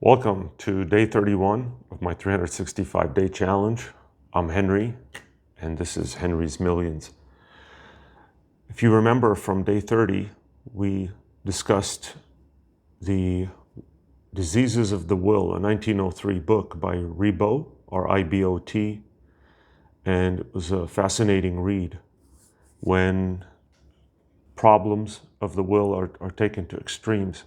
Welcome to day 31 of my 365-day challenge. I'm Henry, and this is Henry's Millions. If you remember from day 30, we discussed the Diseases of the Will, a 1903 book by Ribot, R-I-B-O-T, and it was a fascinating read when problems of the will are taken to extremes.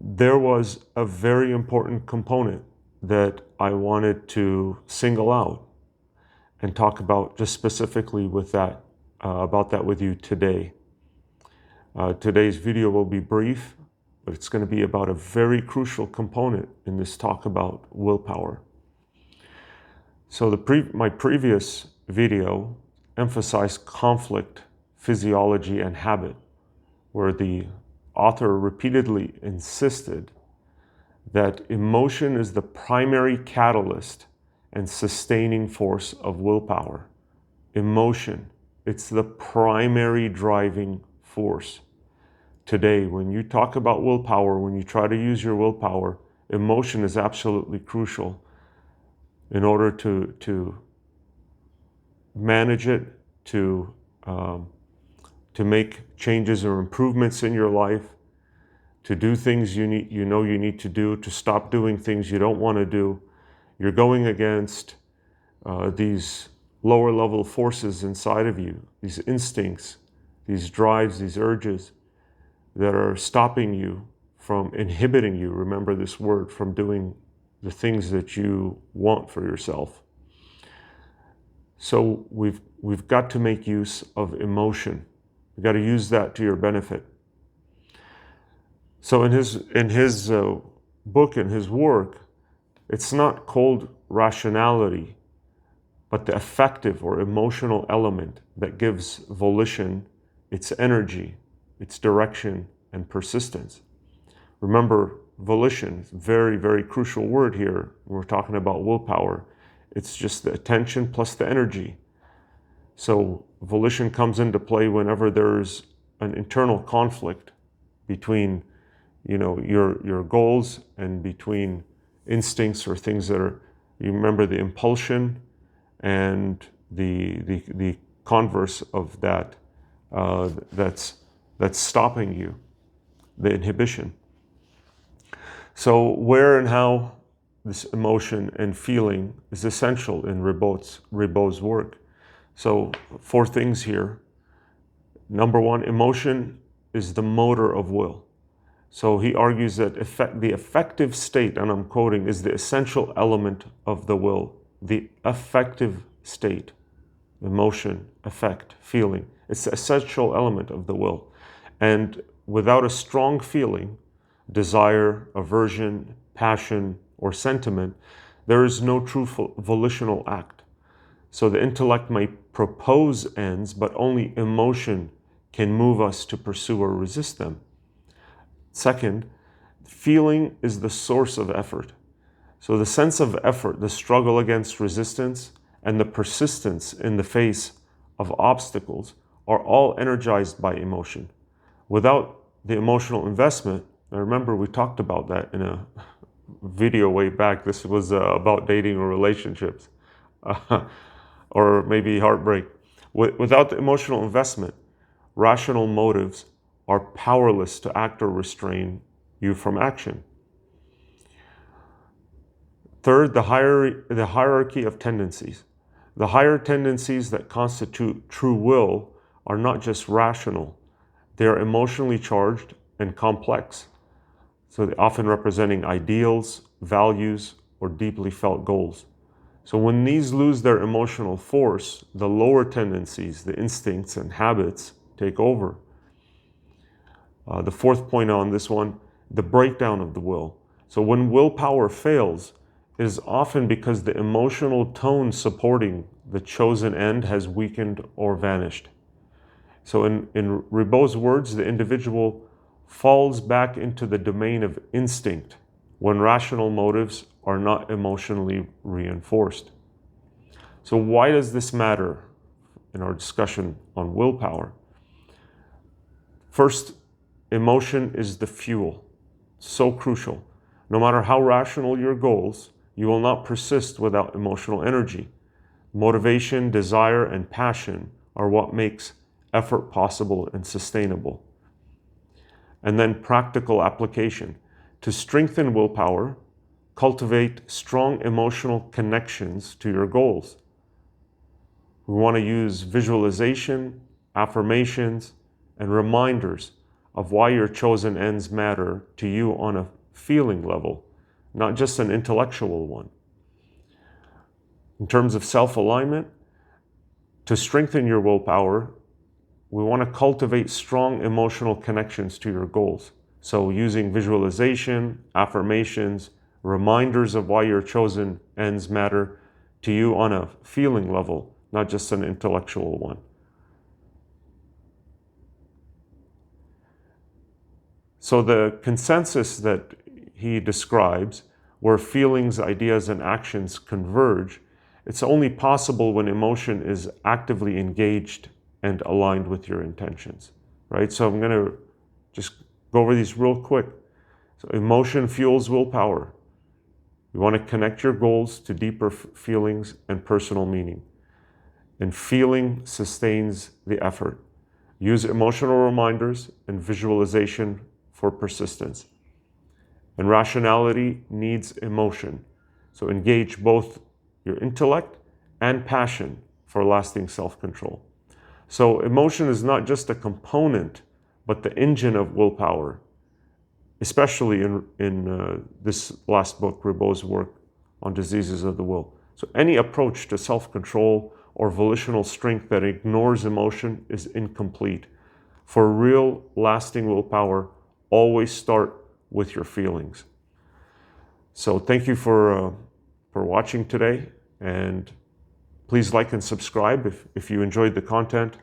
There was a very important component that I wanted to single out and talk about just specifically with that, about that with you today. Today's video will be brief, but it's going to be about a very crucial component in this talk about willpower. So my previous video emphasized conflict, physiology, and habit, where the author repeatedly insisted that emotion is the primary catalyst and sustaining force of willpower. Emotion, it's the primary driving force. Today, when you talk about willpower, when you try to use your willpower, emotion is absolutely crucial in order to manage it, to make changes or improvements in your life, to do things you need to do, to stop doing things you don't want to do. You're going against these lower level forces inside of you, these instincts, these drives, these urges that are stopping you, from inhibiting you, remember this word, from doing the things that you want for yourself. So we've got to make use of emotion. You've got to use that to your benefit. So in his book, in his work, it's not called rationality, but the affective or emotional element that gives volition its energy, its direction, and persistence. Remember, volition, very, very crucial word here. We're talking about willpower. It's just the attention plus the energy. So volition comes into play whenever there's an internal conflict between, your goals and between instincts or things that are, you remember the impulsion and the converse of that, that's stopping you, the inhibition. So where and how this emotion and feeling is essential in Ribot's work. So 4 things here. Number 1, emotion is the motor of will. So he argues that the affective state, and I'm quoting, is the essential element of the will. The affective state, emotion, affect, feeling, it's the essential element of the will. And without a strong feeling, desire, aversion, passion, or sentiment, there is no true volitional act. So the intellect may propose ends, but only emotion can move us to pursue or resist them. Second, feeling is the source of effort. So the sense of effort, the struggle against resistance, and the persistence in the face of obstacles are all energized by emotion. Without the emotional investment, I remember we talked about that in a video way back. This was about dating or relationships, or maybe heartbreak. Without the emotional investment, rational motives are powerless to act or restrain you from action. Third, the hierarchy of tendencies. The higher tendencies that constitute true will are not just rational, they are emotionally charged and complex. So they're often representing ideals, values, or deeply felt goals. So when these lose their emotional force, the lower tendencies, the instincts and habits, take over. The 4th point on this one, the breakdown of the will. So when willpower fails, it is often because the emotional tone supporting the chosen end has weakened or vanished. So in Ribot's words, the individual falls back into the domain of instinct when rational motives are not emotionally reinforced. So why does this matter in our discussion on willpower? First, emotion is the fuel. So crucial. No matter how rational your goals, you will not persist without emotional energy. Motivation, desire, and passion are what makes effort possible and sustainable. And then practical application. To strengthen willpower, cultivate strong emotional connections to your goals. We want to use visualization, affirmations, and reminders of why your chosen ends matter to you on a feeling level, not just an intellectual one. In terms of self-alignment, to strengthen your willpower, we want to cultivate strong emotional connections to your goals. So using visualization, affirmations, reminders of why your chosen ends matter to you on a feeling level, not just an intellectual one. So the consensus that he describes, where feelings, ideas, and actions converge, it's only possible when emotion is actively engaged and aligned with your intentions, right? So I'm going to just go over these real quick. So emotion fuels willpower. You want to connect your goals to deeper feelings and personal meaning. And feeling sustains the effort. Use emotional reminders and visualization for persistence. And rationality needs emotion. So engage both your intellect and passion for lasting self-control. So emotion is not just a component, but the engine of willpower, especially in this last book, Ribot's work on diseases of the will. So any approach to self-control or volitional strength that ignores emotion is incomplete. For real, lasting willpower, always start with your feelings. So thank you for watching today, and please like and subscribe if you enjoyed the content,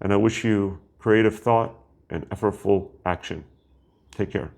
and I wish you creative thought and effortful action. Take care.